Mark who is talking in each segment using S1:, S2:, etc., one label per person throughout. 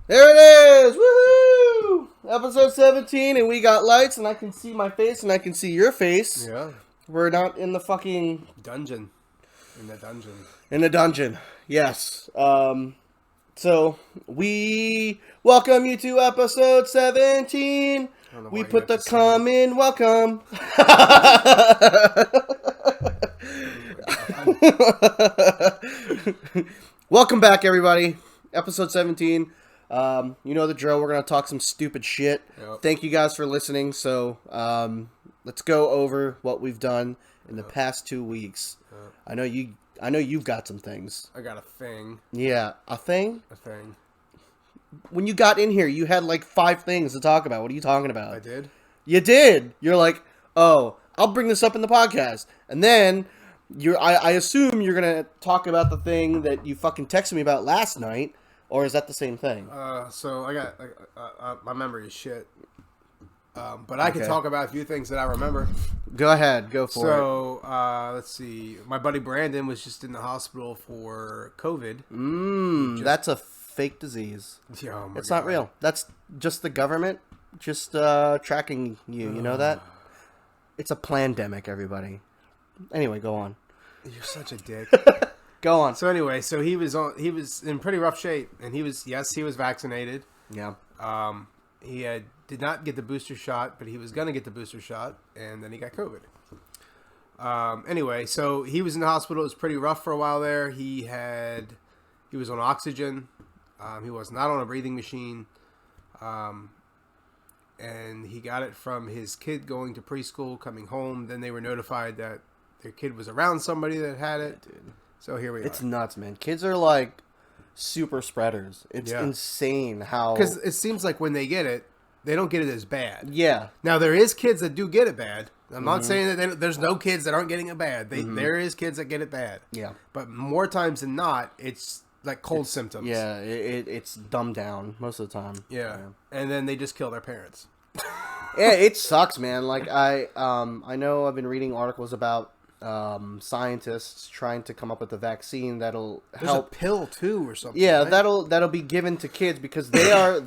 S1: There it is! Woohoo! Episode 17, and we got lights, and I can see my face, and I can see your face.
S2: Yeah.
S1: We're not in the fucking...
S2: Dungeon. In the dungeon.
S1: In the dungeon. Yes. So, we welcome you to episode 17. We put the come in welcome. Welcome back, everybody. Episode 17. You know the drill. We're going to talk some stupid shit.
S2: Yep.
S1: Thank you guys for listening. So, let's go over what we've done in the past 2 weeks. I know you've got some things.
S2: I got a thing.
S1: Yeah, a thing?
S2: A thing.
S1: When you got in here, you had like 5 things to talk about. What are you talking about?
S2: I did?
S1: You did. You're like, oh, I'll bring this up in the podcast. And then I assume you're going to talk about the thing that you fucking texted me about last night. Or is that the same thing?
S2: So I got, my memory is shit. But I can talk about a few things that I remember.
S1: Go ahead. Go for it.
S2: So, let's see. My buddy Brandon was just in the hospital for COVID.
S1: That's a fake disease.
S2: Oh my
S1: It's not
S2: God.
S1: real. That's just the government just tracking you. You know that? It's a plandemic, everybody. Anyway, go on.
S2: You're such a dick.
S1: Go on.
S2: So anyway, he was in pretty rough shape, and he was vaccinated.
S1: Yeah.
S2: He did not get the booster shot, but he was going to get the booster shot, and then he got COVID. Anyway, so he was in the hospital. It was pretty rough for a while there. He was on oxygen. He was not on a breathing machine. And he got it from his kid going to preschool, coming home. Then they were notified that their kid was around somebody that had it.
S1: Dude.
S2: So here we are.
S1: It's nuts, man. Kids are like super spreaders. It's insane how...
S2: Because it seems like when they get it, they don't get it as bad.
S1: Yeah.
S2: Now, there is kids that do get it bad. I'm not saying that there's no kids that aren't getting it bad. There is kids that get it bad.
S1: Yeah.
S2: But more times than not, it's like cold symptoms.
S1: Yeah, it's dumbed down most of the time.
S2: Yeah. And then they just kill their parents.
S1: Yeah, it sucks, man. Like I know I've been reading articles about scientists trying to come up with a vaccine that'll
S2: There's
S1: help.
S2: a pill too or something.
S1: Yeah,
S2: right?
S1: that'll be given to kids because they are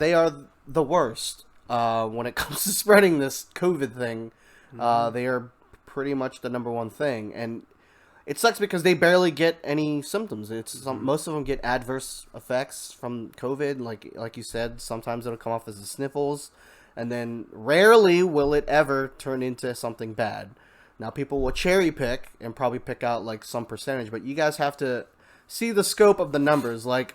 S1: the worst when it comes to spreading this COVID thing. They are pretty much the number one thing, and it sucks because they barely get any symptoms. Most of them get adverse effects from COVID, like you said. Sometimes it'll come off as the sniffles, and then rarely will it ever turn into something bad. Now people will cherry pick and probably pick out like some percentage, but you guys have to see the scope of the numbers. Like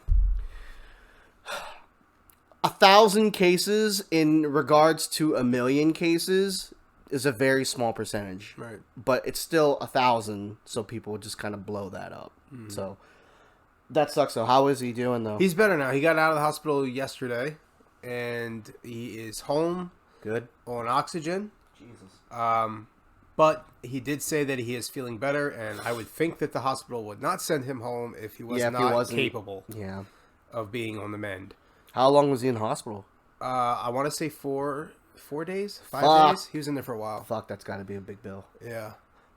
S1: 1,000 cases in regards to 1,000,000 cases is a very small percentage,
S2: Right.
S1: but it's still 1,000, so people would just kind of blow that up. So that sucks. Though, how is he doing though?
S2: He's better now. He got out of the hospital yesterday, and he is home
S1: Good.
S2: on oxygen.
S1: Jesus.
S2: But he did say that he is feeling better, and I would think that the hospital would not send him home if he was
S1: Yeah, if he
S2: not
S1: wasn't-
S2: capable
S1: Yeah.
S2: of being on the mend.
S1: How long was he in hospital?
S2: I want to say 4 days, 5
S1: Fuck.
S2: days. He was in there for a while.
S1: Fuck, that's got to be a big bill.
S2: Yeah,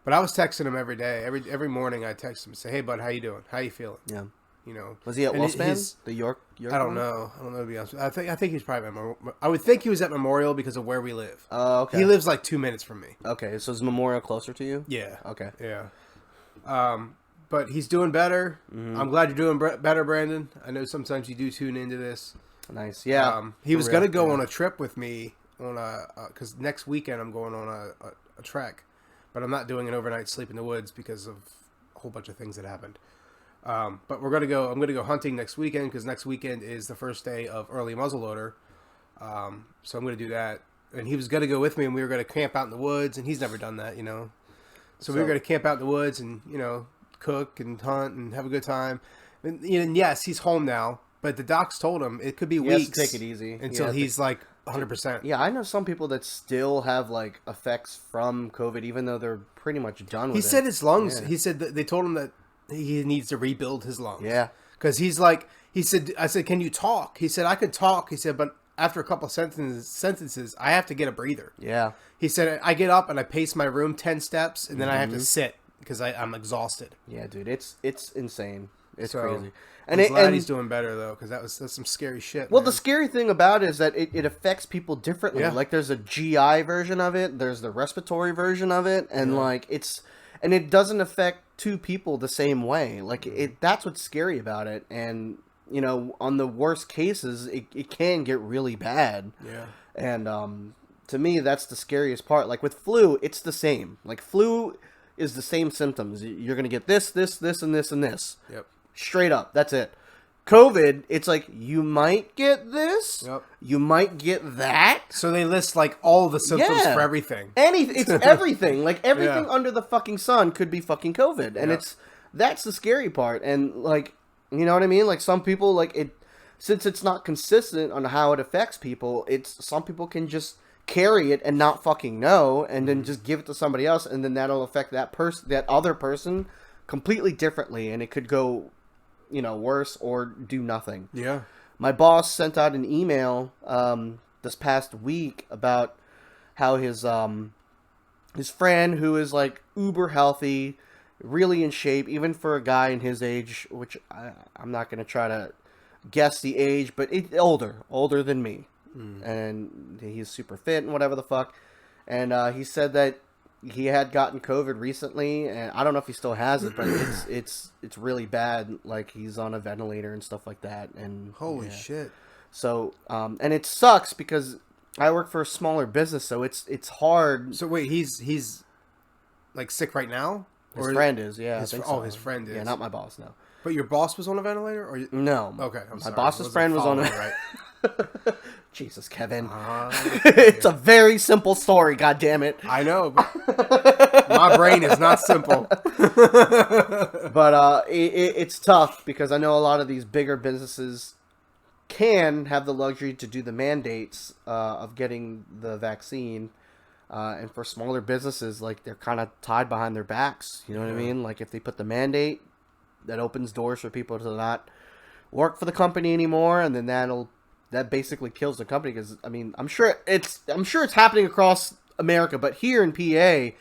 S2: but I was texting him every day. Every morning I text him and say, "Hey, bud, how you doing? How you feeling?"
S1: Yeah.
S2: You know.
S1: Was he at
S2: And
S1: Wolfspan? The York
S2: I don't
S1: one?
S2: know. I don't know to be honest. I think he's probably at I would think he was at Memorial because of where we live.
S1: Oh, okay.
S2: He lives like 2 minutes from me.
S1: Okay, so is Memorial closer to you?
S2: Yeah.
S1: Okay.
S2: Yeah. But he's doing better. I'm glad you're doing better, Brandon. I know sometimes you do tune into this.
S1: Nice. Yeah.
S2: He was
S1: For
S2: going to
S1: real.
S2: go
S1: Yeah.
S2: on a trip with me because next weekend I'm going on a trek, but I'm not doing an overnight sleep in the woods because of a whole bunch of things that happened. But I'm going to go hunting next weekend because next weekend is the first day of early muzzleloader. So I'm going to do that. And he was going to go with me, and we were going to camp out in the woods, and he's never done that, you know. So we were going to camp out in the woods and, you know, cook and hunt and have a good time. And yes, he's home now, but the docs told him it could be
S1: He has
S2: weeks
S1: to take it easy.
S2: until he's like 100%.
S1: Yeah, I know some people that still have like effects from COVID, even though they're pretty much done with
S2: He
S1: it.
S2: said his lungs.
S1: Yeah.
S2: He said that they told him that he needs to rebuild his lungs.
S1: Yeah.
S2: Because he's like, I said, can you talk? He said, I could talk. He said, but after a couple sentences, I have to get a breather.
S1: Yeah.
S2: He said, I get up and I pace my room 10 steps, and then I have to sit because I'm exhausted.
S1: Yeah, dude, it's insane. It's
S2: So,
S1: crazy.
S2: I'm glad he's doing better though, because that's some scary shit.
S1: Well,
S2: man.
S1: the scary thing about it is that it affects people differently.
S2: Yeah.
S1: Like, there's a GI version of it, there's the respiratory version of it, and and it doesn't affect two people the same way. Like, that's what's scary about it. And, you know, on the worst cases, it can get really bad.
S2: Yeah.
S1: And to me, that's the scariest part. Like, with flu, it's the same. Like, flu is the same symptoms. You're going to get this, and this, and this.
S2: Yep.
S1: Straight up. That's it. COVID, it's like, you might get this.
S2: Yep.
S1: You might get that.
S2: So they list like all the symptoms
S1: Yeah.
S2: for everything.
S1: It's everything. Like, everything
S2: Yeah.
S1: under the fucking sun could be fucking COVID. And
S2: Yeah.
S1: that's the scary part. And, like, you know what I mean? Like, some people, like, since it's not consistent on how it affects people, some people can just carry it and not fucking know, and then just give it to somebody else, and then that'll affect that other person completely differently, and it could go, you know, worse or do nothing.
S2: Yeah.
S1: My boss sent out an email this past week about how his friend, who is like uber healthy, really in shape, even for a guy in his age, which I'm not going to try to guess the age, but older than me. And he's super fit and whatever the fuck. And he said that he had gotten COVID recently, and I don't know if he still has it, but it's really bad. Like, he's on a ventilator and stuff like that. And
S2: Holy shit.
S1: So and it sucks because I work for a smaller business, so it's hard.
S2: So wait, he's like sick right now?
S1: His friend is, yeah.
S2: His,
S1: I think
S2: oh,
S1: so.
S2: his friend is.
S1: Yeah, not my boss, no.
S2: But your boss was on a ventilator, or
S1: No.
S2: Okay, I'm
S1: my
S2: sorry.
S1: boss's friend was on a.
S2: Right.
S1: Jesus, Kevin.
S2: Okay.
S1: It's a very simple story. God damn it.
S2: I know, but my brain is not simple.
S1: But it's tough because I know a lot of these bigger businesses can have the luxury to do the mandates of getting the vaccine. And for smaller businesses, like, they're kind of tied behind their backs. You know what I mean? Like, if they put the mandate, that opens doors for people to not work for the company anymore, and then that basically kills the company. Because I mean, I'm sure it's happening across America, but here in PA,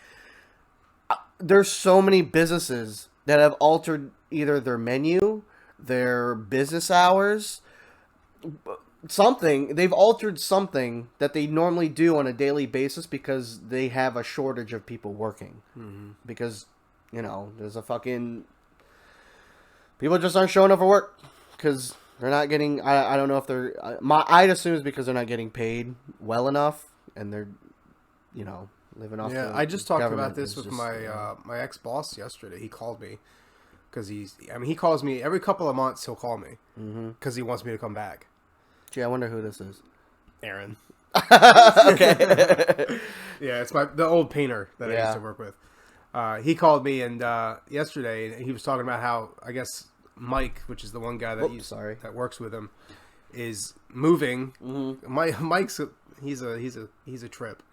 S1: there's so many businesses that have altered either their menu, their business hours. They've altered something that they normally do on a daily basis because they have a shortage of people working. Mm-hmm. Because, you know, there's a fucking... People just aren't showing up for work because they're not getting... I don't know if they're... I'd assume it's because they're not getting paid well enough, and they're, you know, living off...
S2: Yeah,
S1: the
S2: I just talked
S1: government.
S2: about this with
S1: Just,
S2: my my ex-boss yesterday. He called me because he calls me every couple of months. He'll call me because he wants me to come back.
S1: Gee, I wonder who this is.
S2: Aaron.
S1: Okay.
S2: Yeah, it's the old painter that I used to work with. He called me and yesterday, and he was talking about how, I guess, Mike, which is the one guy that that works with him, is moving. Mm-hmm. Mike's he's a trip.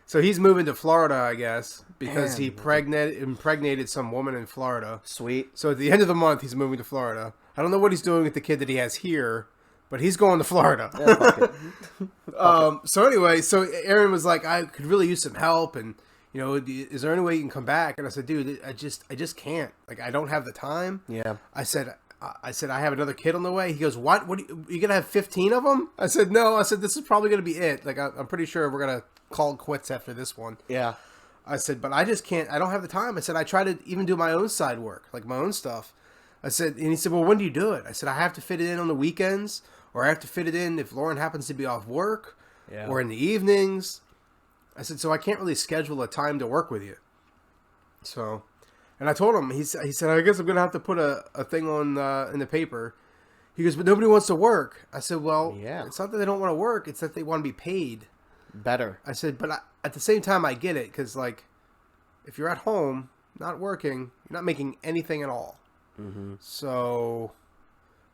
S2: So he's moving to Florida, I guess, because he impregnated some woman in Florida.
S1: Sweet.
S2: So at the end of the month, he's moving to Florida. I don't know what he's doing with the kid that he has here, but he's going to Florida.
S1: Yeah, fuck it.
S2: So anyway, so Aaron was like, I could really use some help, and, you know, is there any way you can come back? And I said, dude, I just can't. Like, I don't have the time.
S1: Yeah.
S2: I said, I have another kid on the way. He goes, what? What? You gonna have 15 of them? I said, no. I said, this is probably gonna be it. Like, I'm pretty sure we're gonna call it quits after this one.
S1: Yeah.
S2: I said, but I just can't. I don't have the time. I said, I try to even do my own side work, like my own stuff. I said, and he said, well, when do you do it? I said, I have to fit it in on the weekends, or I have to fit it in if Lauren happens to be off work, or in the evenings. I said, so I can't really schedule a time to work with you. So, and I told him, he said, I guess I'm going to have to put a thing on in the paper. He goes, but nobody wants to work. I said, well, it's not that they don't want to work. It's that they want to be paid
S1: better.
S2: I said, but at the same time, I get it. Because, like, if you're at home, not working, you're not making anything at all. Mm-hmm. So,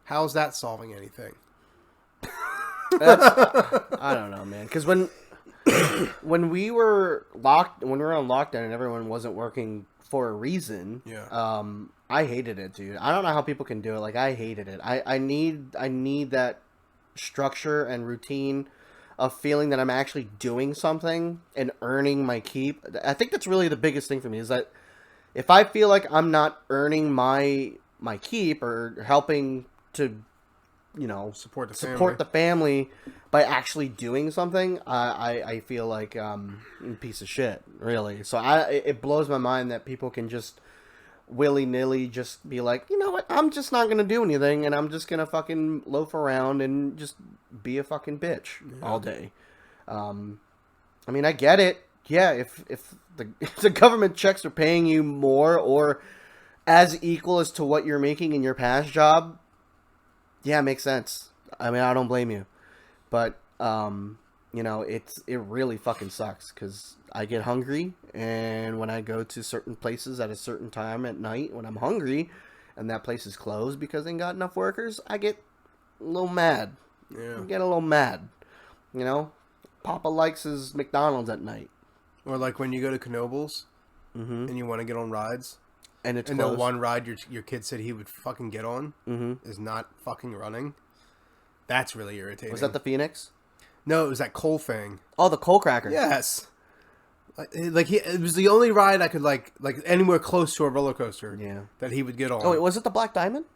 S2: how's that solving anything?
S1: I don't know, man. Because when we were on lockdown and everyone wasn't working for a reason, I hated it, dude. I don't know how people can do it. Like, I hated it. I need that structure and routine of feeling that I'm actually doing something and earning my keep. I think that's really the biggest thing for me, is that if I feel like I'm not earning my my keep or helping to,
S2: Support the
S1: the family by actually doing something, I feel like a piece of shit, really. So it blows my mind that people can just willy-nilly just be like, you know what, I'm just not gonna do anything, and I'm just gonna fucking loaf around and just be a fucking bitch all day. I mean, I get it. Yeah, if if the government checks are paying you more or as equal as to what you're making in your past job, yeah, it makes sense. I mean, I don't blame you. But, it really fucking sucks because I get hungry, and when I go to certain places at a certain time at night when I'm hungry and that place is closed because they ain't got enough workers, I get a little mad.
S2: Yeah.
S1: I get a little mad. Papa likes his McDonald's at night.
S2: Or like when you go to Knoebels and you want to get on rides.
S1: And it's
S2: and
S1: closed.
S2: the one ride your kid said he would fucking get on is not fucking running. That's really irritating.
S1: Was that the Phoenix?
S2: No, it was that coal thing.
S1: Oh, the coal cracker.
S2: Yes. It was the only ride I could like anywhere close to a roller coaster.
S1: Yeah.
S2: That he would get on.
S1: Oh, wait, was it the Black Diamond?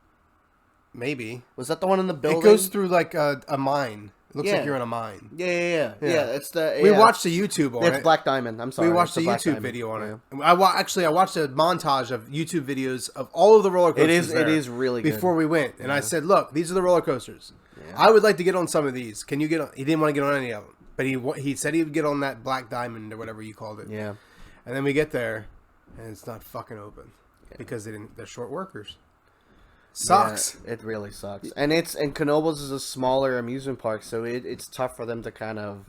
S2: Maybe.
S1: Was that the one in the building?
S2: It goes through like a mine. It looks like you're in a mine.
S1: Yeah. It's the.
S2: We watched the YouTube on it.
S1: It's Black Diamond. I'm sorry.
S2: We watched the YouTube video on it. I watched a montage of YouTube videos of all of the roller coasters.
S1: It is really good.
S2: Before we went, and I said, "Look, these are the roller coasters. Yeah. I would like to get on some of these. Can you get on?" He didn't want to get on any of them, but he said he would get on that Black Diamond or whatever you called it.
S1: Yeah.
S2: And then we get there, and it's not fucking open because they're short workers. Sucks.
S1: Yeah, it really sucks. And Knoebels is a smaller amusement park, so it's tough for them to kind of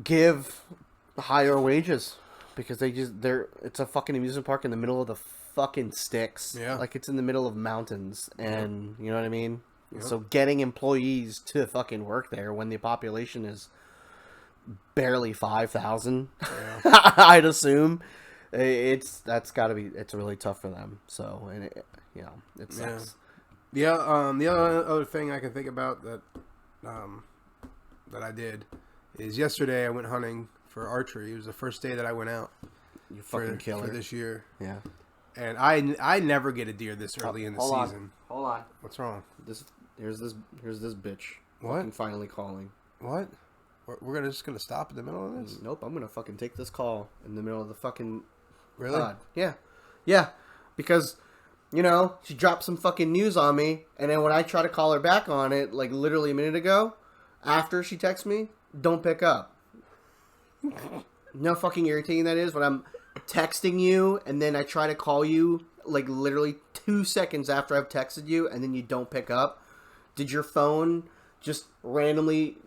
S1: give higher wages because it's a fucking amusement park in the middle of the fucking sticks.
S2: Yeah.
S1: Like it's in the middle of mountains, and you know what I mean?
S2: Yep.
S1: So getting employees to fucking work there when the population is barely 5,000, I'd assume. It's really tough for them. So, and it sucks.
S2: Yeah. The other thing I can think about that I did is yesterday I went hunting for archery. It was the first day that I went out.
S1: You fucking killer
S2: for this year.
S1: Yeah.
S2: And I never get a deer this early in the season.
S1: Hold on.
S2: What's wrong?
S1: Here's this bitch.
S2: What?
S1: Fucking finally calling.
S2: What? We're just gonna stop in the middle of this?
S1: Nope. I'm gonna fucking take this call in the middle of the fucking.
S2: Really?
S1: God. Yeah. Because, she dropped some fucking news on me, and then when I try to call her back on it, like literally a minute ago, after she texts me, don't pick up. You know how fucking irritating that is when I'm texting you, and then I try to call you, like literally 2 seconds after I've texted you, and then you don't pick up? Did your phone just randomly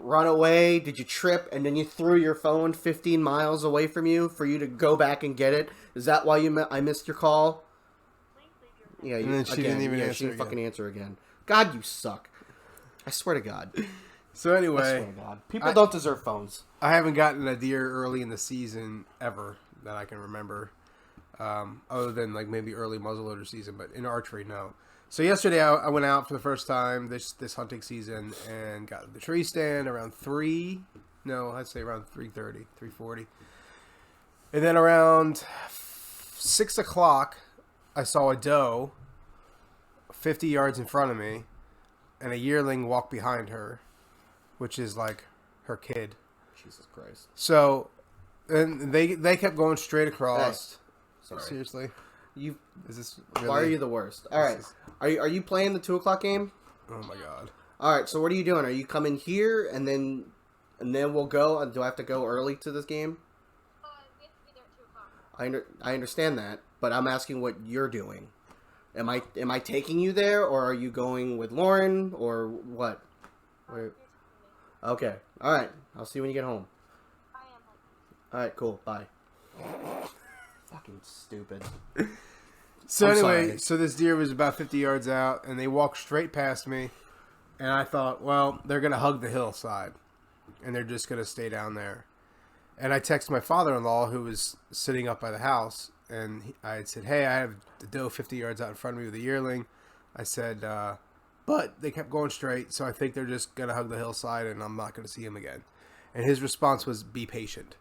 S1: run away? Did you trip and then you threw your phone 15 miles away from you for you to go back and get it? Is that why I missed your call? Yeah,
S2: and then she didn't even answer.
S1: She didn't fucking answer again. God, you suck. I swear to God.
S2: So anyway,
S1: I swear to God, people don't deserve phones.
S2: I haven't gotten a deer early in the season ever that I can remember, other than like maybe early muzzleloader season. But in archery, no. So yesterday I went out for the first time this hunting season and got the tree stand around 3. No, I'd say around 3:30, 3:40. And then around 6 o'clock, I saw a doe 50 yards in front of me and a yearling walk behind her, which is like her kid.
S1: Jesus Christ.
S2: So, and they kept going straight across.
S1: Hey, sorry.
S2: Seriously? Is this really?
S1: Why are you the worst? All right. Are you playing the 2 o'clock game?
S2: Oh my God.
S1: All right. So what are you doing? Are you coming here and then we'll go? Do I have to go early to this game?
S3: We have to be there at 2 o'clock.
S1: I understand that, but I'm asking what you're doing. Am I taking you there, or are you going with Lauren, or what?
S3: You're
S1: Okay. All right. I'll see you when you get home.
S3: I am like.
S1: All right. Cool. Bye. Fucking stupid.
S2: So
S1: I'm
S2: anyway,
S1: sorry.
S2: so this deer was about 50 yards out, and they walked straight past me, and I thought, well, they're going to hug the hillside, and they're just going to stay down there. And I texted my father-in-law, who was sitting up by the house, and I had said, hey, I have the doe 50 yards out in front of me with a yearling. I said, but they kept going straight, so I think they're just going to hug the hillside, and I'm not going to see him again. And his response was, be patient.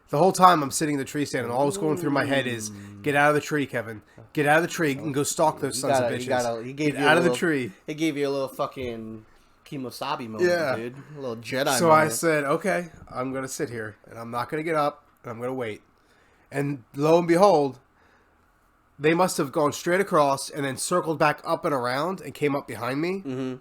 S2: The whole time I'm sitting in the tree stand, and all that's going through my head is, "Get out of the tree, Kevin. Get out of the tree and go stalk those sons of bitches.
S1: He gave
S2: Get
S1: you
S2: out
S1: a
S2: of the
S1: little-
S2: tree."
S1: He gave you a little fucking Kimosabi moment,
S2: Yeah.
S1: dude. A little Jedi
S2: So
S1: moment.
S2: I said, "Okay, I'm gonna sit here, and I'm not gonna get up, and I'm gonna wait." And lo and behold, they must have gone straight across and then circled back up and around and came up behind me.
S1: Mm-hmm.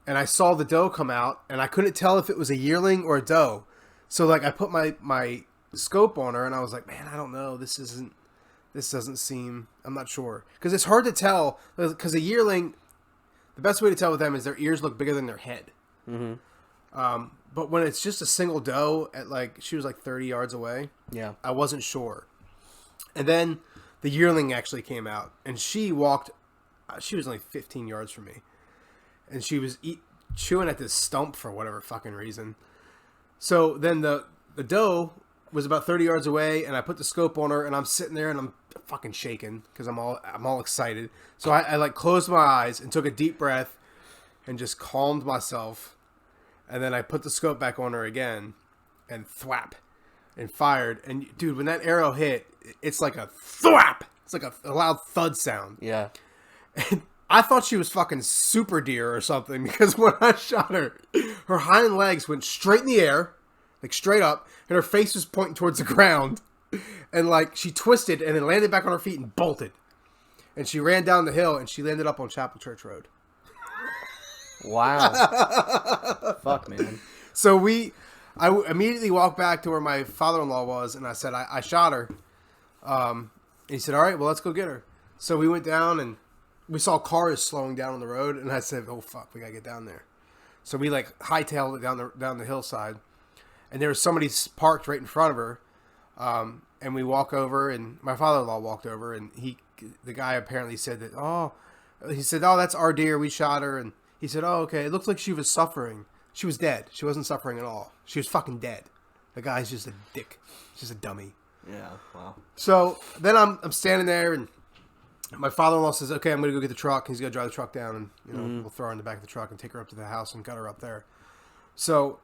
S2: And I saw the doe come out, and I couldn't tell if it was a yearling or a doe. So like I put my scope on her, and I was like, "Man, I don't know. This doesn't seem. I'm not sure because it's hard to tell because a yearling. The best way to tell with them is their ears look bigger than their head.
S1: Mm-hmm.
S2: But when it's just a single doe at she was like 30 yards away,
S1: Yeah.
S2: I wasn't sure. And then the yearling actually came out, and she walked. She was only 15 yards from me, and she was chewing at this stump for whatever fucking reason. So then the doe was about 30 yards away, and I put the scope on her, and I'm sitting there, and I'm fucking shaking because I'm all excited. So I like closed my eyes and took a deep breath, and just calmed myself, and then I put the scope back on her again, and thwap, and fired. And dude, when that arrow hit, it's like a thwap. It's like a loud thud sound.
S1: Yeah.
S2: And I thought she was fucking super deer or something because when I shot her, her hind legs went straight in the air, like straight up, and her face was pointing towards the ground. And like she twisted and then landed back on her feet and bolted. And she ran down the hill and she landed up on Chapel Church Road.
S1: Wow. Fuck, man.
S2: So I immediately walked back to where my father-in-law was, and I said, I shot her. And he said, all right, well, let's go get her. So we went down, and we saw cars slowing down on the road, and I said, oh, fuck, we got to get down there. So we, like, hightailed it down the hillside, and there was somebody parked right in front of her, and we walk over, and my father-in-law walked over, and the guy apparently said that, oh, that's our deer, we shot her, and he said, oh, okay, it looked like she was suffering. She was dead. She wasn't suffering at all. She was fucking dead. The guy's just a dick. He's just a dummy.
S1: Yeah, wow.
S2: So then I'm standing there, and my father-in-law says, okay, I'm going to go get the truck. He's going to drive the truck down, and we'll throw her in the back of the truck and take her up to the house and gut her up there. So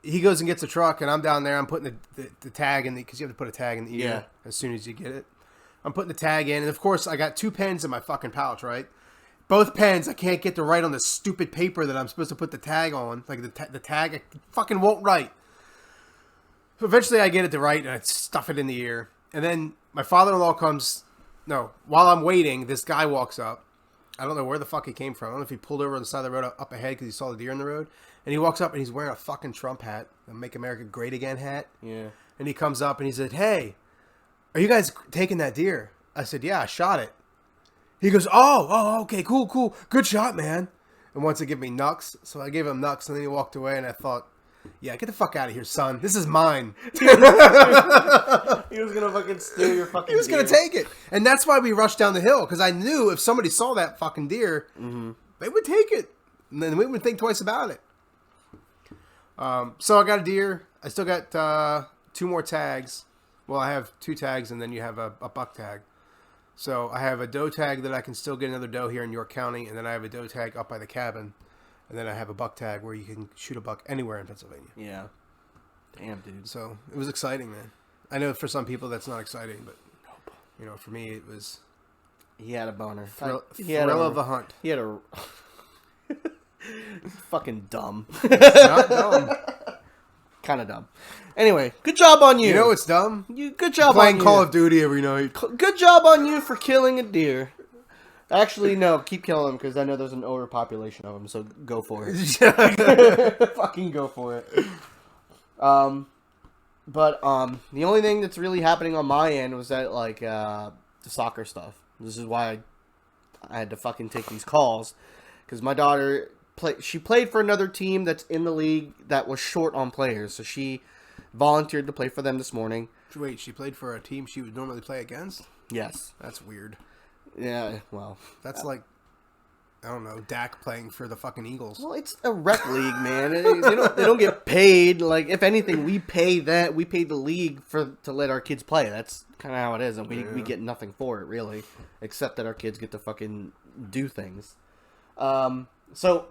S2: he goes and gets the truck, and I'm down there. I'm putting the tag in because you have to put a tag in the ear as soon as you get it. I'm putting the tag in, and of course I got 2 pens in my fucking pouch, right? Both pens, I can't get to write on the stupid paper that I'm supposed to put the tag on. Like the tag, I fucking won't write. So eventually I get it to write, and I stuff it in the ear. And then my father-in-law comes. No, while I'm waiting, this guy walks up. I don't know where the fuck he came from. I don't know if he pulled over on the side of the road up ahead because he saw the deer in the road. And he walks up, and he's wearing a fucking Trump hat, a Make America Great Again hat.
S1: Yeah.
S2: And he comes up, and he said, hey, are you guys taking that deer? I said, yeah, I shot it. He goes, oh, okay, cool. Good shot, man. And wants to give me knucks. So I gave him knucks, and then he walked away, and I thought, yeah, get the fuck out of here, son. This is mine.
S1: He was gonna fucking steal your fucking
S2: He was going to take it. And that's why we rushed down the hill, because I knew if somebody saw that fucking deer, they would take it. And then we would think twice about it. So I got a deer. I still got 2 more tags. Well, I have 2 tags, and then you have a buck tag. So I have a doe tag that I can still get another doe here in York County, and then I have a doe tag up by the cabin, and then I have a buck tag where you can shoot a buck anywhere in Pennsylvania.
S1: Yeah. Damn, dude.
S2: So it was exciting, man. I know for some people that's not exciting, but for me it was
S1: He had a boner.
S2: thrill
S1: He
S2: of the hunt.
S1: He had a fucking dumb.
S2: Not dumb.
S1: Kind of dumb. Anyway, good job on you.
S2: You know it's dumb?
S1: Good job
S2: Playing
S1: on you.
S2: Call of Duty every night.
S1: Good job on you for killing a deer. Actually, no, keep killing them because I know there's an overpopulation of them. So go for it. Fucking go for it. But the only thing that's really happening on my end was that the soccer stuff. This is why I had to fucking take these calls because my daughter played for another team that's in the league that was short on players, so she volunteered to play for them this morning.
S2: Wait, she played for a team she would normally play against?
S1: Yes.
S2: That's weird.
S1: Yeah. Well,
S2: That's like, I don't know, Dak playing for the fucking Eagles.
S1: Well, it's a rec league, man. They don't get paid. Like, if anything, we pay the league to let our kids play. That's kind of how it is, and we get nothing for it really, except that our kids get to fucking do things. So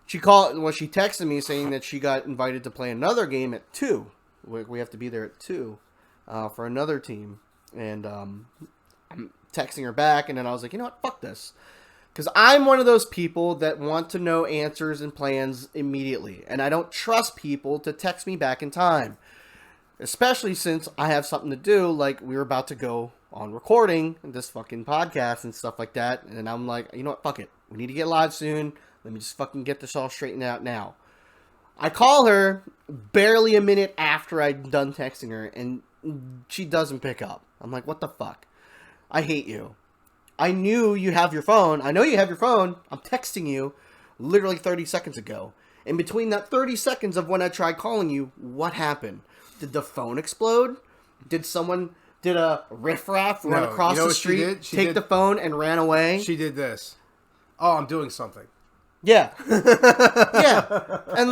S1: she texted me saying that she got invited to play another game at 2. We have to be there at 2. for another team, and I'm texting her back, and then I was like, you know what, fuck this. Because I'm one of those people that want to know answers and plans immediately, and I don't trust people to text me back in time. Especially since I have something to do, like we were about to go on recording this fucking podcast and stuff like that. And I'm like, you know what, fuck it. We need to get live soon. Let me just fucking get this all straightened out now. I call her barely a minute after I'm done texting her, and she doesn't pick up. I'm like, what the fuck? I hate you. I knew you have your phone. I know you have your phone. I'm texting you literally 30 seconds ago. In between that 30 seconds of when I tried calling you, what happened? Did the phone explode? Did a riffraff run across the street, take the phone, and ran away?
S2: She did this. Oh, I'm doing something.
S1: Yeah. Yeah. And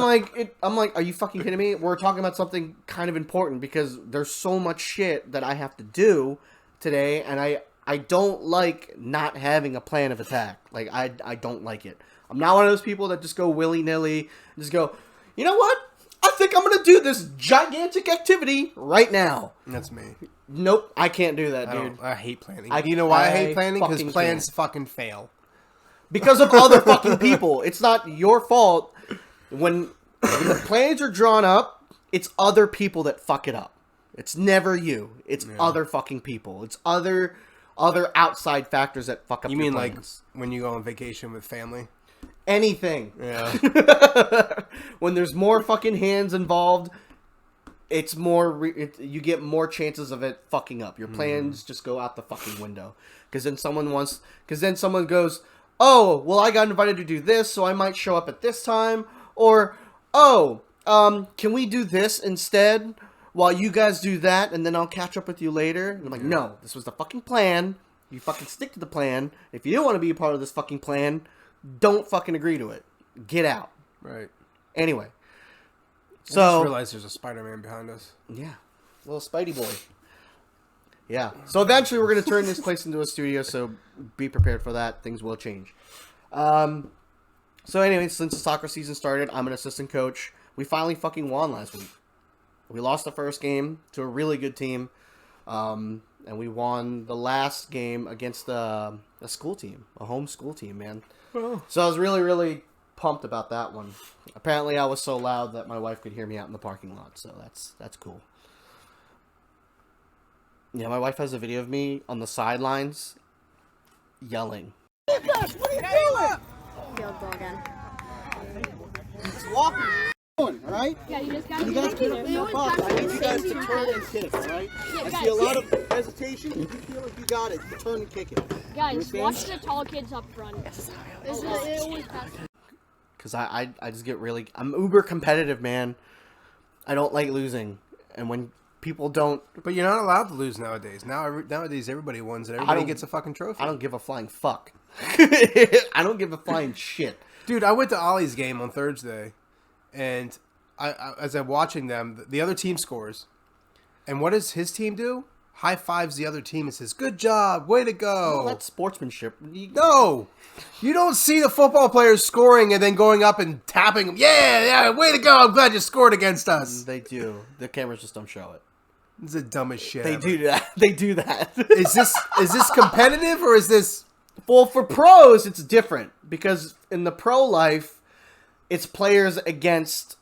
S1: I'm like, are you fucking kidding me? We're talking about something kind of important because there's so much shit that I have to do today, and I don't like not having a plan of attack. Like, I don't like it. I'm not one of those people that just go willy-nilly and just go, you know what? I think I'm going to do this gigantic activity right now.
S2: That's me.
S1: Nope, I can't do that, dude.
S2: I hate planning. You know why I hate planning? Because
S1: fucking
S2: plans
S1: can't.
S2: fucking fail.
S1: Because of other fucking people. It's not your fault. When the plans are drawn up, it's other people that fuck it up. It's never you. It's other fucking people. It's other outside factors that fuck up your plans.
S2: Like when you go on vacation with family?
S1: Anything.
S2: Yeah.
S1: When there's more fucking hands involved, it's more. You get more chances of it fucking up. Your plans just go out the fucking window. Because then someone goes, oh, well, I got invited to do this, so I might show up at this time. Or, oh, can we do this instead while you guys do that, and then I'll catch up with you later? And I'm like, no, this was the fucking plan. You fucking stick to the plan. If you don't want to be a part of this fucking plan, don't fucking agree to it. Get out.
S2: Right.
S1: Anyway.
S2: I just realized there's a Spider-Man behind us.
S1: Yeah. Little Spidey boy. Yeah. So eventually we're going to turn this place into a studio, so be prepared for that. Things will change. So anyway, since the soccer season started, I'm an assistant coach. We finally fucking won last week. We lost the first game to a really good team. And we won the last game against a school team, a home school team, man. Oh. So I was really, really pumped about that one. Apparently I was so loud that my wife could hear me out in the parking lot, so that's cool. Yeah, my wife has a video of me on the sidelines yelling.
S4: Lucas, what are you doing? Field goal again.
S1: It's walking. Alright?
S4: Yeah, you just gotta
S1: you guys put up in the box. I need you guys to turn and kick, alright? I see a lot of hesitation. If you feel like you got it, turn and kick it.
S4: Guys, watch the tall kids up front.
S1: Because I just get really... I'm uber competitive, man. I don't like losing. And when people don't...
S2: But you're not allowed to lose nowadays. Nowadays, everybody wins and everybody gets a fucking trophy.
S1: I don't give a flying fuck. I don't give a flying shit.
S2: Dude, I went to Ollie's game on Thursday, and I as I'm watching them, the other team scores. And what does his team do? High fives the other team and says, "Good job, way to go."
S1: Well, that's sportsmanship.
S2: No, you don't see the football players scoring and then going up and tapping them. Yeah, way to go! I'm glad you scored against us.
S1: They do. The cameras just don't show it.
S2: It's the dumbest shit.
S1: They
S2: ever.
S1: do that. They do that.
S2: Is this competitive or is this?
S1: Well, for pros, it's different because in the pro life, it's players against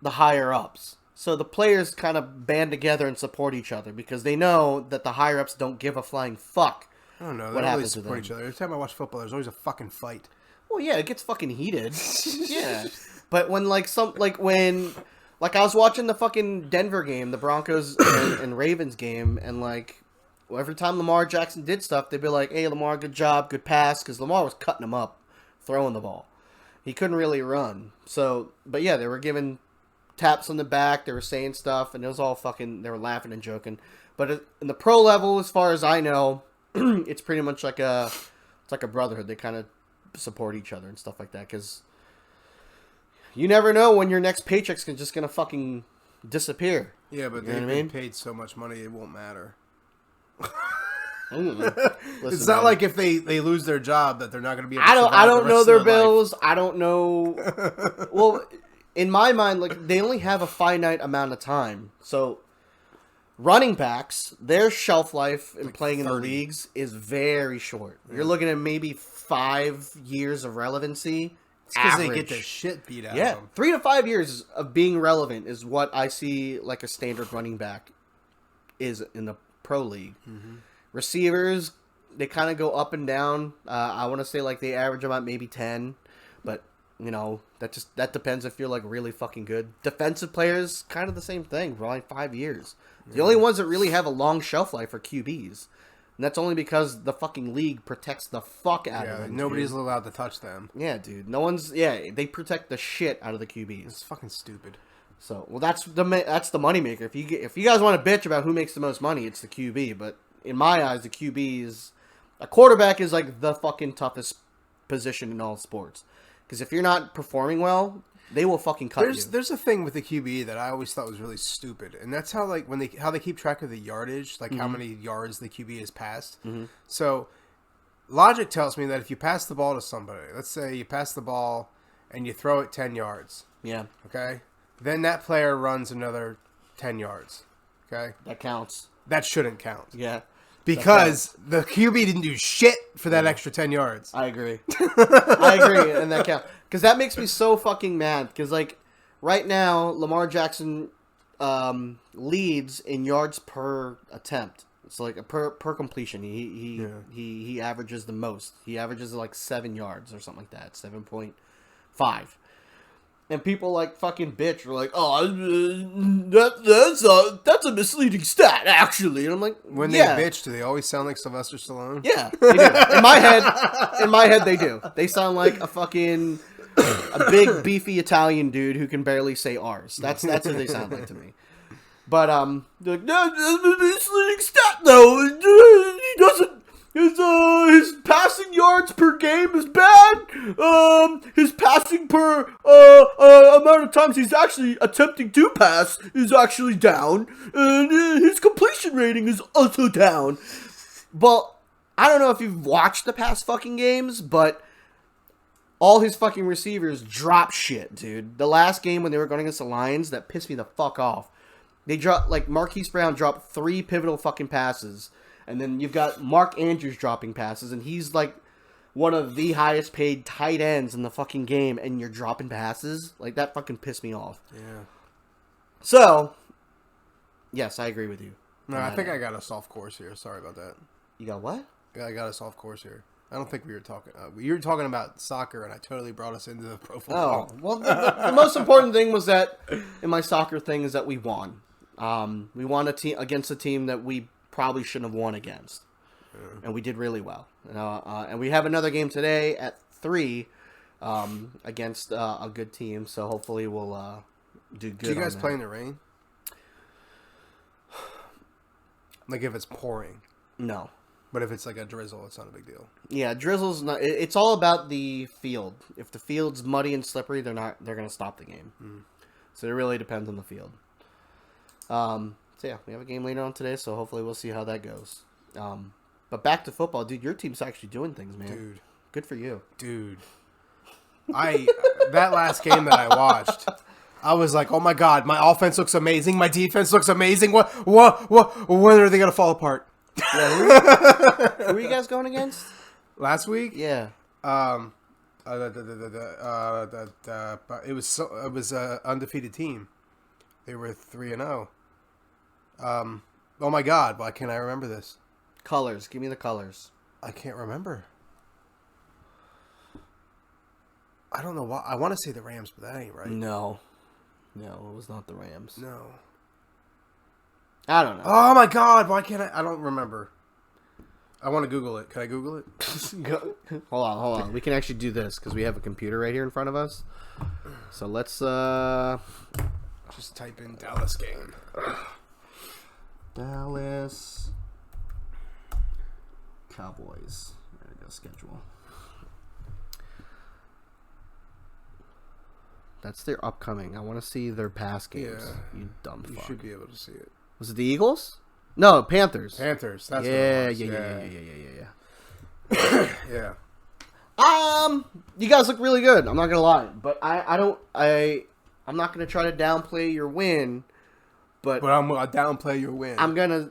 S1: the higher ups. So the players kind of band together and support each other because they know that the higher ups don't give a flying fuck.
S2: I don't know.
S1: What
S2: they
S1: happens
S2: really
S1: to
S2: support
S1: them.
S2: each other. Every time I watch football, there's always a fucking fight.
S1: Well, yeah, it gets fucking heated. Yeah, but when I was watching the fucking Denver game, the Broncos and Ravens game, and every time Lamar Jackson did stuff, they'd be like, "Hey, Lamar, good job, good pass," because Lamar was cutting him up, throwing the ball. He couldn't really run. So, but yeah, they were giving taps on the back. They were saying stuff, and it was all fucking. They were laughing and joking. But in the pro level, as far as I know, it's pretty much like a brotherhood. They kind of support each other and stuff like that because you never know when your next paycheck's just gonna fucking disappear.
S2: Yeah, but they've been paid so much money, it won't matter. It's not like if they lose their job that they're not going to be able to survive
S1: I don't know their bills.
S2: Life.
S1: I don't know. Well, in my mind, they only have a finite amount of time. So running backs, their shelf life in
S2: Like
S1: playing in the
S2: 30.
S1: leagues is very short. You're looking at maybe 5 years of relevancy.
S2: Because they get
S1: average.
S2: their shit beat out
S1: Yeah,
S2: of them.
S1: 3 to 5 years of being relevant is what I see like a standard running back is in the pro league. Receivers, they kind of go up and down. I want to say like they average about maybe 10, but you know that depends if you're like really fucking good. Defensive players, kind of the same thing, probably 5 years. The only ones that really have a long shelf life are QBs. And that's only because the fucking league protects the fuck out of
S2: Yeah,
S1: them.
S2: nobody's
S1: dude.
S2: allowed to touch them.
S1: Yeah, dude. No one's. Yeah, they protect the shit out of the QBs.
S2: It's fucking stupid.
S1: So, well, that's the moneymaker. If you guys want to bitch about who makes the most money, it's the QB. But in my eyes, the QB is a quarterback is like the fucking toughest position in all sports. Because if you're not performing well, they will fucking cut you.
S2: There's a thing with the QB that I always thought was really stupid, and that's how like how they keep track of the yardage, like how many yards the QB has passed. So logic tells me that if you pass the ball to somebody, let's say you pass the ball and you throw it 10 yards,
S1: Yeah,
S2: okay, then that player runs another 10 yards, okay,
S1: that counts.
S2: that shouldn't count
S1: Yeah,
S2: because the QB didn't do shit for that extra 10 yards.
S1: I agree. I agree, and that counts. Because that makes me so fucking mad. Because, like, right now, Lamar Jackson leads in yards per attempt. It's like a per completion. He averages the most. He averages like 7 yards or something like that. 7.5. And people like fucking bitch are like, oh, that's a misleading stat actually. And I'm like,
S2: When they
S1: yeah.
S2: bitch, do they always sound like Sylvester Stallone?
S1: Yeah, they do. In my head, they do. They sound like a big beefy Italian dude who can barely say R's. That's what they sound like to me. But they're like, no, that's a misleading stat though. He doesn't. His passing yards per game is bad. His passing per amount of times he's actually attempting to pass is actually down, and his completion rating is also down. But I don't know if you've watched the past fucking games, but all his fucking receivers drop shit, dude. The last game when they were going against the Lions, that pissed me the fuck off. They dropped, like, Marquise Brown dropped 3 pivotal fucking passes. And then you've got Mark Andrews dropping passes, and he's, like, one of the highest paid tight ends in the fucking game, and you're dropping passes? Like, that fucking pissed me off.
S2: Yeah.
S1: So, yes, I agree with you.
S2: No, I think I got us off course here. Sorry about that.
S1: You got what?
S2: Yeah, I got us off course here. I don't think we were talking. You were talking about soccer, and I totally brought us into the pro football.
S1: Oh, well, the most important thing was that, in my soccer thing, is that we won. We won against a team that we probably shouldn't have won against. And we did really well. And we have another game today at 3 against a good team, so hopefully we'll do good.
S2: Do you guys
S1: on
S2: play
S1: that.
S2: in the rain? Like if it's pouring.
S1: No.
S2: But if it's like a drizzle, it's not a big deal.
S1: Yeah, drizzle's not. It's all about the field. If the field's muddy and slippery, they're going to stop the game. So it really depends on the field. So yeah, we have a game later on today, so hopefully we'll see how that goes. But back to football, dude. Your team's actually doing things, man.
S2: Dude.
S1: Good for you.
S2: Dude. That last game that I watched, I was like, oh my god, my offense looks amazing, my defense looks amazing. When are they going to fall apart?
S1: Yeah, who are you guys going against?
S2: Last week?
S1: Yeah.
S2: It was an undefeated team. They were 3-0. Oh my god, why can't I remember this?
S1: Colors. Give me the colors.
S2: I can't remember. I don't know why. I want to say the Rams, but that ain't right.
S1: No, it was not the Rams.
S2: No.
S1: I don't know.
S2: Oh my god, why can't I don't remember. I want to Google it. Can I Google it?
S1: Hold on. We can actually do this because we have a computer right here in front of us. So let's
S2: Just type in Dallas game.
S1: Dallas Cowboys. There we go. Schedule. That's their upcoming. I want to see their past games.
S2: Yeah.
S1: You dumb
S2: You
S1: fuck.
S2: should be able to see it.
S1: Was it the Eagles? No, Panthers.
S2: Panthers. That's
S1: Yeah.
S2: what it was. Yeah.
S1: You guys look really good. I'm not gonna lie, but I'm not gonna try to downplay your win, but
S2: I'm gonna downplay your win.
S1: I'm gonna.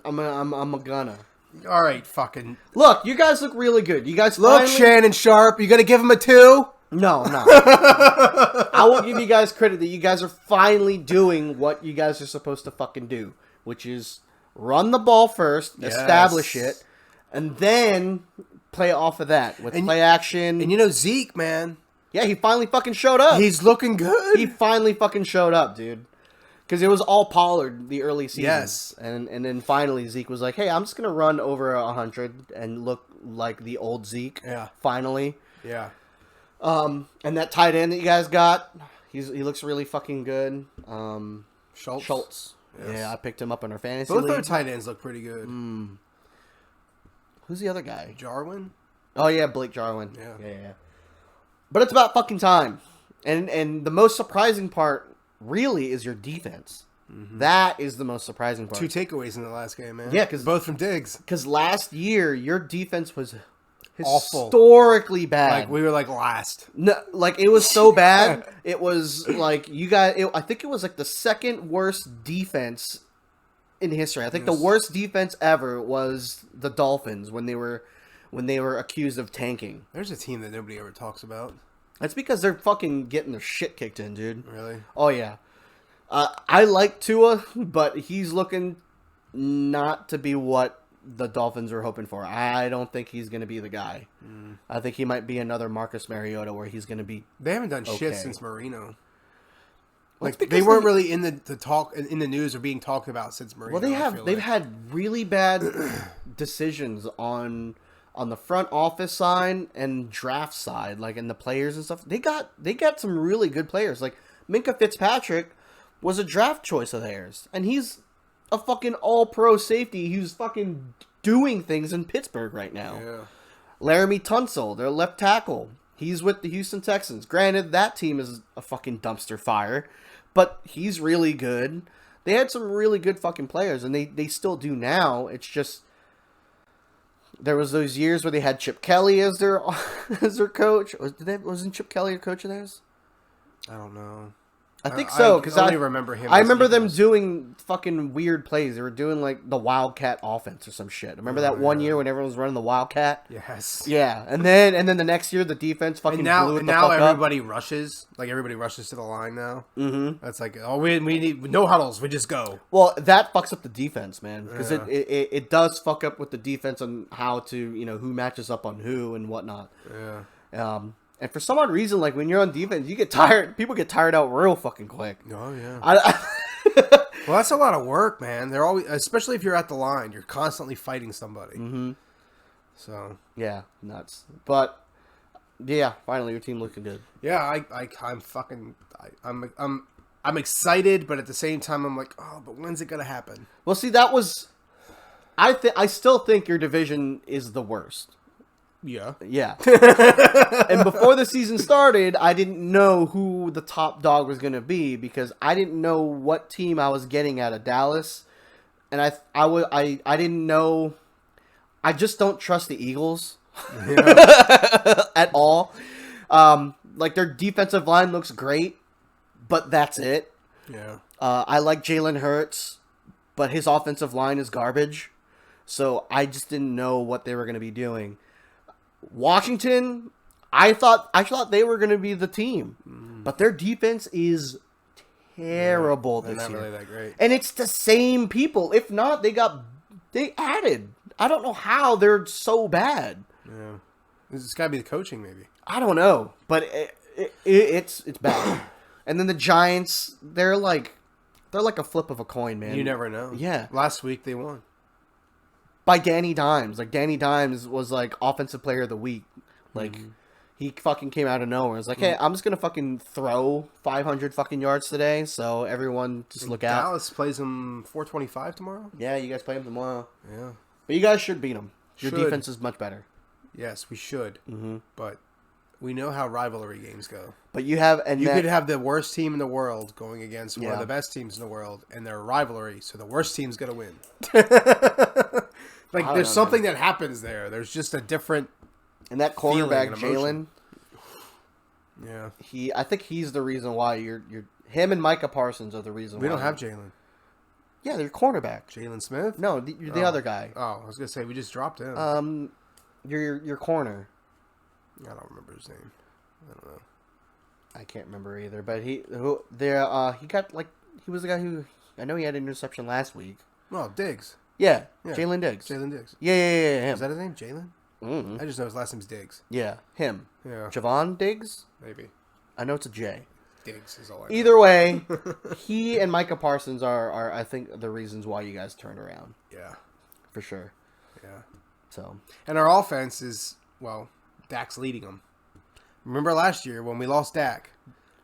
S2: All right, fucking
S1: Look, you guys look really good. You guys
S2: look,
S1: finally...
S2: Shannon Sharp. You gonna give him a 2?
S1: No, I will give you guys credit that you guys are finally doing what you guys are supposed to fucking do, which is run the ball first, establish it, and then play off of that with play action.
S2: And you know Zeke, man.
S1: Yeah, he finally fucking showed up.
S2: He's looking good.
S1: He finally fucking showed up, dude. Because it was all Pollard the early season.
S2: Yes.
S1: And then finally Zeke was like, hey, I'm just going to run over 100 and look like the old Zeke.
S2: Yeah.
S1: Finally.
S2: Yeah.
S1: And that tight end that you guys got, he looks really fucking good. Schultz.
S2: Yes.
S1: Yeah, I picked him up in our fantasy
S2: Both
S1: league.
S2: our tight ends look pretty good.
S1: Who's the other guy?
S2: Jarwin?
S1: Oh, yeah, Blake Jarwin.
S2: Yeah.
S1: But it's about fucking time. And the most surprising part, really, is your defense. That is the most surprising part.
S2: 2 takeaways in the last game, man.
S1: Yeah, 'cause-
S2: both from Diggs.
S1: Because last year, your defense was
S2: Awful.
S1: historically bad.
S2: Like we were like last.
S1: No, like it was so bad. It was like you guys. I think it was like the second worst defense in history. I think the worst defense ever was the Dolphins when they were accused of tanking.
S2: There's a team that nobody ever talks about.
S1: That's because they're fucking getting their shit kicked in, dude.
S2: Really?
S1: Oh yeah. I like Tua, but he's looking not to be what the Dolphins were hoping for. I don't think he's going to be the guy. I think he might be another Marcus Mariota where he's going to be.
S2: They haven't done
S1: Okay.
S2: shit since Marino.
S1: Well,
S2: Like
S1: it's
S2: they
S1: because
S2: weren't really in the talk in the news or being talked about since Marino.
S1: Well, they've had really bad decisions on the front office side and draft side, like in the players and stuff. They got some really good players. Like Minka Fitzpatrick was a draft choice of theirs, and he's a fucking all-pro safety who's fucking doing things in Pittsburgh right now.
S2: Yeah.
S1: Laramie Tunsil, their left tackle, he's with the Houston Texans. Granted, that team is a fucking dumpster fire, but he's really good. They had some really good fucking players, and they still do now. It's just there was those years where they had Chip Kelly as their coach. Wasn't Chip Kelly a coach of theirs?
S2: I don't know.
S1: I think so, because I
S2: only remember him.
S1: I
S2: as
S1: remember them
S2: Eagles.
S1: doing fucking weird plays. They were doing like the Wildcat offense or some shit. Remember that one year when everyone was running the Wildcat?
S2: Yes.
S1: Yeah, and then the next year the defense fucking blew it the fuck up.
S2: everybody rushes. Like everybody rushes to the line now. Mm-hmm. That's like, oh, we need no huddles. We just go.
S1: Well, that fucks up the defense, man, because
S2: Yeah.
S1: it does fuck up with the defense on how to who matches up on who and whatnot.
S2: Yeah.
S1: And for some odd reason, like when you're on defense, you get tired. People get tired out real fucking quick.
S2: Oh yeah.
S1: I
S2: Well, that's a lot of work, man. They're always, especially if you're at the line, you're constantly fighting somebody. Mm-hmm. So
S1: yeah, nuts. But yeah, finally your team looking good.
S2: yeah, I'm excited, but at the same time, I'm like, oh, but when's it gonna happen?
S1: Well, see, that was. I still think your division is the worst.
S2: Yeah.
S1: Yeah. And before the season started, I didn't know who the top dog was going to be because I didn't know what team I was getting out of Dallas. And I didn't know. I just don't trust the Eagles at all. Like their defensive line looks great, but that's it.
S2: Yeah.
S1: I like Jalen Hurts, but his offensive line is garbage. So I just didn't know what they were going to be doing. Washington, I thought they were going to be the team, but their defense is terrible
S2: They're
S1: this
S2: not
S1: year.
S2: really that great.
S1: And it's the same people. If not, they added. I don't know how they're so bad.
S2: Yeah. It's got to be the coaching, maybe.
S1: I don't know, but it's bad. And then the Giants, they're like a flip of a coin, man.
S2: You never know.
S1: Yeah.
S2: Last week they won.
S1: By Danny Dimes. Like, Danny Dimes was, like, Offensive Player of the Week. Like, he fucking came out of nowhere. It's like, hey, I'm just going to fucking throw 500 fucking yards today, so everyone just look out.
S2: Dallas plays them 425 tomorrow?
S1: Yeah, you guys play him tomorrow.
S2: Yeah.
S1: But you guys should beat them. Your
S2: Should.
S1: defense is much better.
S2: Yes, we should. Mm-hmm. But we know how rivalry games go.
S1: But you have... and
S2: You
S1: that-
S2: could have the worst team in the world going against one
S1: Yeah.
S2: of the best teams in the world, and they're a rivalry, so the worst team's going to win. Like,
S1: I don't
S2: there's
S1: know,
S2: something that happens there. There's just a different...
S1: And that cornerback,
S2: and
S1: Jalen,
S2: emotion. Yeah.
S1: I think he's the reason why you're him and Micah Parsons are the reason
S2: We
S1: why.
S2: don't have Jalen.
S1: Yeah, they're cornerback.
S2: Jalen Smith?
S1: No, the other guy.
S2: Oh, I was gonna say we just dropped him.
S1: Your corner.
S2: I don't remember his name. I don't know.
S1: I can't remember either, but he got like he was the guy who I know he had an interception last week.
S2: Oh, Diggs.
S1: Yeah,
S2: Yeah.
S1: Jalen Diggs.
S2: Jalen Diggs.
S1: Yeah, him.
S2: Is that his name? Jalen?
S1: Mhm.
S2: I just know his last name's Diggs.
S1: Yeah, him.
S2: Yeah.
S1: Javon Diggs.
S2: Maybe.
S1: I know it's a J.
S2: Diggs is all I know.
S1: Either way, he and Micah Parsons are I think the reasons why you guys turned around
S2: Yeah.
S1: for sure.
S2: Yeah.
S1: So
S2: And our offense is, well, Dak's leading them. Remember last year when we lost Dak?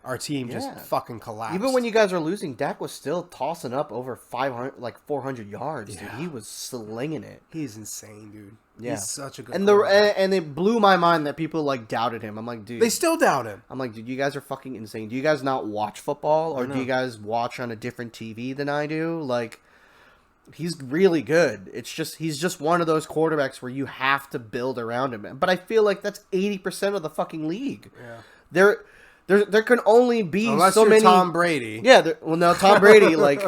S2: Our team just
S1: Yeah.
S2: fucking collapsed.
S1: even when you guys are losing, Dak was still tossing up over 500, like 400 yards.
S2: Yeah.
S1: Dude. He was slinging it.
S2: He's insane, dude.
S1: Yeah.
S2: He's such a good
S1: And
S2: quarterback.
S1: and it blew my mind that people like doubted him. I'm like, dude.
S2: They still doubt him.
S1: I'm like, dude, you guys are fucking insane. Do you guys not watch football, or
S2: I
S1: do
S2: know.
S1: you guys watch on a different TV than I do? Like, he's really good. It's just he's just one of those quarterbacks where you have to build around him. But I feel like that's 80% of the fucking league.
S2: Yeah.
S1: There can only be
S2: Unless
S1: so
S2: you're
S1: many.
S2: Tom Brady.
S1: Yeah, well, no, Tom Brady, like,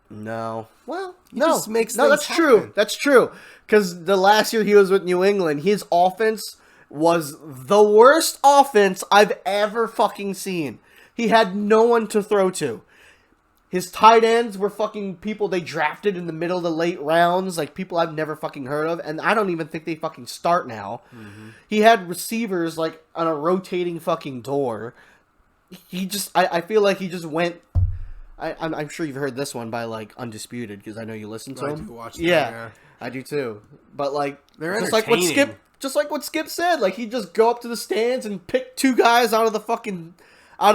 S1: no, well, no,
S2: just makes
S1: no,
S2: things
S1: that's true.
S2: happen.
S1: That's true. Because the last year he was with New England, his offense was the worst offense I've ever fucking seen. He had no one to throw to. His tight ends were fucking people they drafted in the middle of the late rounds, like people I've never fucking heard of, and I don't even think they fucking start now. He had receivers like on a rotating fucking door. He just, I feel like he just went. I'm sure you've heard this one by like Undisputed because I know you listen to
S2: I
S1: him.
S2: do watch that,
S1: yeah,
S2: yeah.
S1: I do too. But like,
S2: They're
S1: just like what
S2: entertaining.
S1: Skip said, like he'd just go up to the stands and pick two guys out of the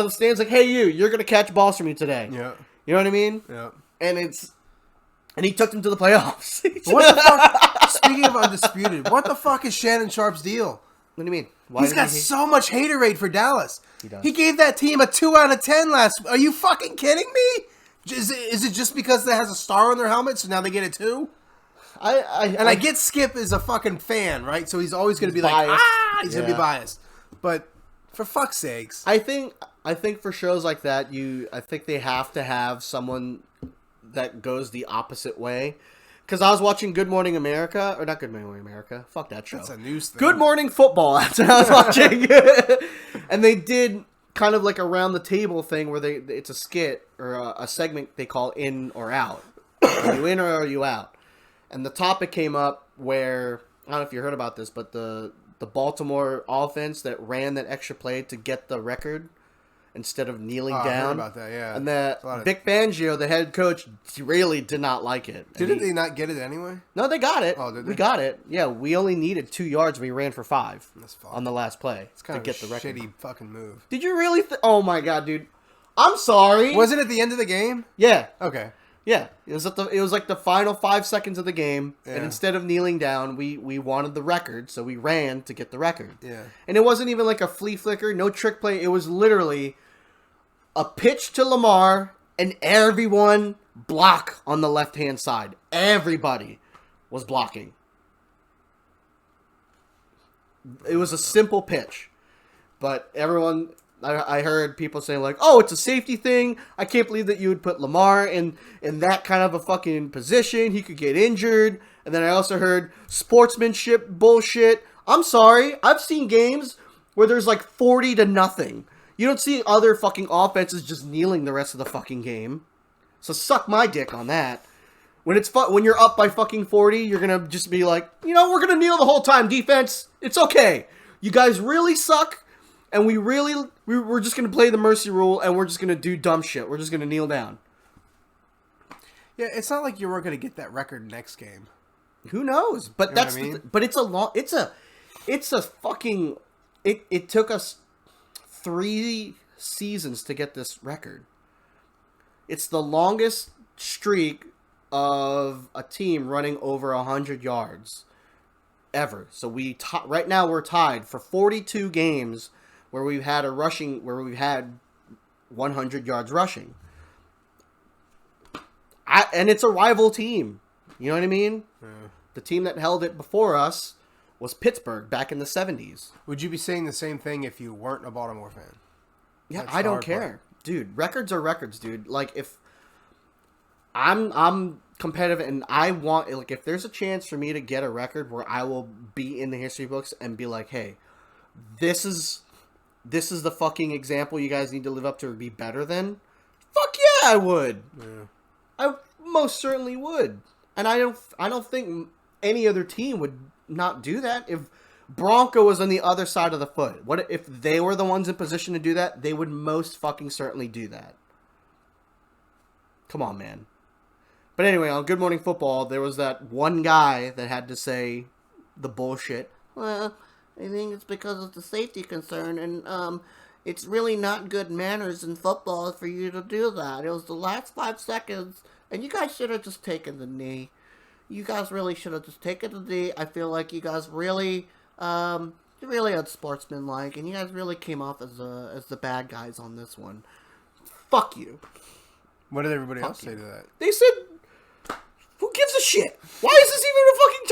S1: stands, like, hey, you're gonna catch balls from me today.
S2: Yeah.
S1: You know what I mean?
S2: Yeah.
S1: And he took them to the playoffs.
S2: What the fuck? Speaking of Undisputed, what the fuck is Shannon Sharp's deal?
S1: What do you mean? Why
S2: He's
S1: did
S2: got
S1: he-
S2: so much haterade for Dallas.
S1: He does.
S2: He gave that team a 2 out of 10 last. Are you fucking kidding me? Is it just because it has a star on their helmet, so now they get a 2? I get Skip is a fucking fan, right? So he's always going to be
S1: biased.
S2: like, he's going to
S1: Yeah.
S2: be biased. But for fuck's sakes,
S1: I think for shows like that, I think they have to have someone that goes the opposite way. Because I was watching Good Morning America, or not Good Morning America. Fuck that show.
S2: that's a news thing.
S1: Good Morning Football. That's what I was watching, and they did kind of like a round the table thing where it's a skit or a segment they call In or Out. Are you in or are you out? And the topic came up where I don't know if you heard about this, but the Baltimore offense that ran that extra play to get the record instead of kneeling
S2: Oh, I heard
S1: down.
S2: about that, yeah.
S1: And
S2: It's a lot of-
S1: Vic Fangio, the head coach, really did not like it. And
S2: Didn't they not get it anyway?
S1: No, they got it.
S2: Oh, did
S1: We
S2: they?
S1: got it. Yeah, we only needed 2 yards. We ran for 5
S2: That's fine.
S1: on the last play
S2: It's kind
S1: to
S2: of
S1: get
S2: a
S1: the record.
S2: shitty fucking move.
S1: Did you really? Oh my god, dude! I'm sorry.
S2: Was it at the end of the game?
S1: Yeah,
S2: Okay.
S1: yeah. It was like the final 5 seconds of the game,
S2: Yeah.
S1: and instead of kneeling down, we wanted the record, so we ran to get the record.
S2: Yeah.
S1: And it wasn't even like a flea flicker, no trick play. It was literally a pitch to Lamar, and everyone block on the left hand side. Everybody was blocking. It was a simple pitch, but everyone. I heard people saying like, "Oh, it's a safety thing. I can't believe that you would put Lamar in that kind of a fucking position. He could get injured." And then I also heard sportsmanship bullshit. I'm sorry. I've seen games where there's like 40-0. You don't see other fucking offenses just kneeling the rest of the fucking game. So suck my dick on that. When when you're up by fucking 40, you're gonna just be like, we're gonna kneel the whole time. Defense, it's okay. You guys really suck. And we're just going to play the mercy rule, and we're just going to do dumb shit. We're just going to kneel down.
S2: Yeah, it's not like you were going to get that record next game.
S1: Who knows? But
S2: You know what
S1: that's
S2: I mean?
S1: but it's a fucking it took us 3 seasons to get this record. It's the longest streak of a team running over 100 yards ever. So right now we're tied for 42 games where we've had 100 yards rushing. And it's a rival team. You know what I mean?
S2: Yeah.
S1: The team that held it before us was Pittsburgh back in the 70s.
S2: Would you be saying the same thing if you weren't a Baltimore fan?
S1: Yeah,
S2: That's
S1: I
S2: the
S1: don't
S2: hard
S1: care.
S2: part.
S1: Dude, records are records, dude. Like, if I'm competitive, and I want, like, if there's a chance for me to get a record where I will be in the history books and be like, hey, this is the fucking example you guys need to live up to or be better than. Fuck yeah, I would.
S2: Yeah.
S1: I most certainly would. And I don't think any other team would not do that. If Bronco was on the other side of the foot, what if they were the ones in position to do that? They would most fucking certainly do that. Come on, man. But anyway, on Good Morning Football, there was that one guy that had to say the bullshit. Well, I think it's because of the safety concern, and it's really not good manners in football for you to do that. It was the last 5 seconds, and you guys should have just taken the knee. You guys really should have just taken the knee. I feel like you guys really, really unsportsmanlike, and you guys really came off as the bad guys on this one. Fuck you.
S2: What did everybody else say to that?
S1: They said, who gives a shit? Why is this even a fucking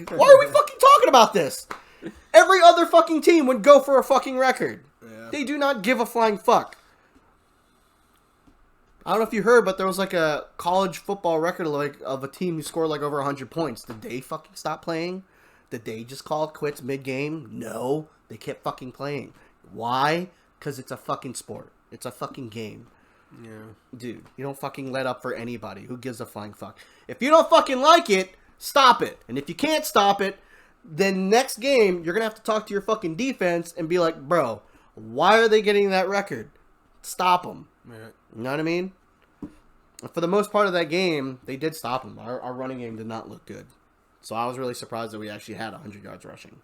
S1: topic? Why are we fucking talking about this? Every other fucking team would go for a fucking record.
S2: Yeah.
S1: They do not give a flying fuck. I don't know if you heard, but there was like a college football record like of a team who scored like over 100 points. Did they fucking stop playing? Did they just call it quits mid-game? No. They kept fucking playing. Why? Because it's a fucking sport. It's a fucking game.
S2: Yeah.
S1: Dude, you don't fucking let up for anybody. Who gives a flying fuck? If you don't fucking like it, stop it. And if you can't stop it, then next game, you're going to have to talk to your fucking defense and be like, bro, why are they getting that record? Stop them.
S2: Yeah.
S1: You know what I mean? For the most part of that game, they did stop them. Our running game did not look good. So I was really surprised that we actually had 100 yards rushing.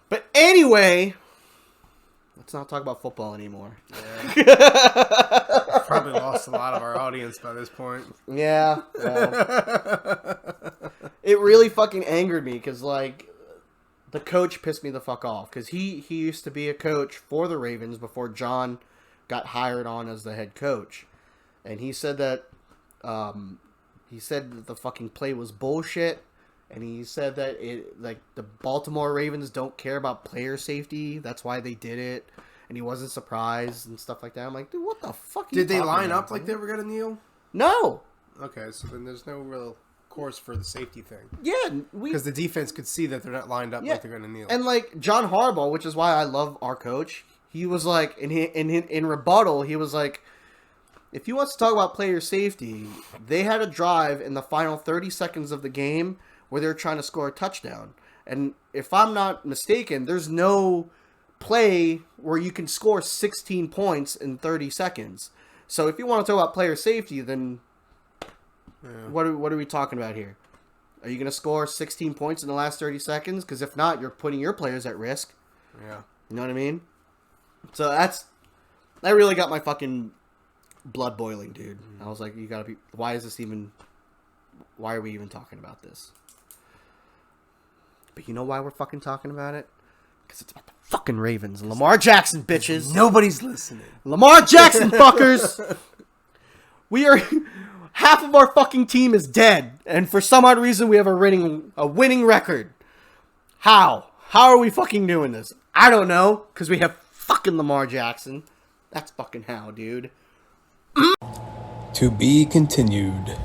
S1: But anyway, let's not talk about football anymore.
S2: Yeah. Probably lost a lot of our audience by this point.
S1: Yeah. Well, it really fucking angered me because, like, the coach pissed me the fuck off because he used to be a coach for the Ravens before John got hired on as the head coach. And he said that the fucking play was bullshit. And he said that the Baltimore Ravens don't care about player safety. That's why they did it. And he wasn't surprised and stuff like that. I'm like, dude, what the fuck are you
S2: Did they
S1: talking
S2: line
S1: about,
S2: up like
S1: dude?
S2: they were going to kneel?
S1: No.
S2: Okay, so then there's no real course for the safety thing.
S1: Yeah.
S2: Because the defense could see that they're not lined up like they're going to kneel.
S1: And like John Harbaugh, which is why I love our coach, he was like, in rebuttal, he was like, if he wants to talk about player safety, they had a drive in the final 30 seconds of the game where they were trying to score a touchdown. And if I'm not mistaken, there's no play where you can score 16 points in 30 seconds. So if you want to talk about player safety, then what are we talking about here? Are you going to score 16 points in the last 30 seconds? Because if not, you're putting your players at risk.
S2: Yeah.
S1: You know what I mean? So that really got my fucking blood boiling, dude. I was like, you gotta be, why are we even talking about this? But you know why we're fucking talking about it? Because it's about the fucking Ravens. Lamar Jackson, bitches.
S2: Nobody's listening.
S1: Lamar Jackson, fuckers. We are, half of our fucking team is dead. And for some odd reason, we have a winning record. How? How are we fucking doing this? I don't know. Because we have fucking Lamar Jackson. That's fucking how, dude.
S5: To be continued.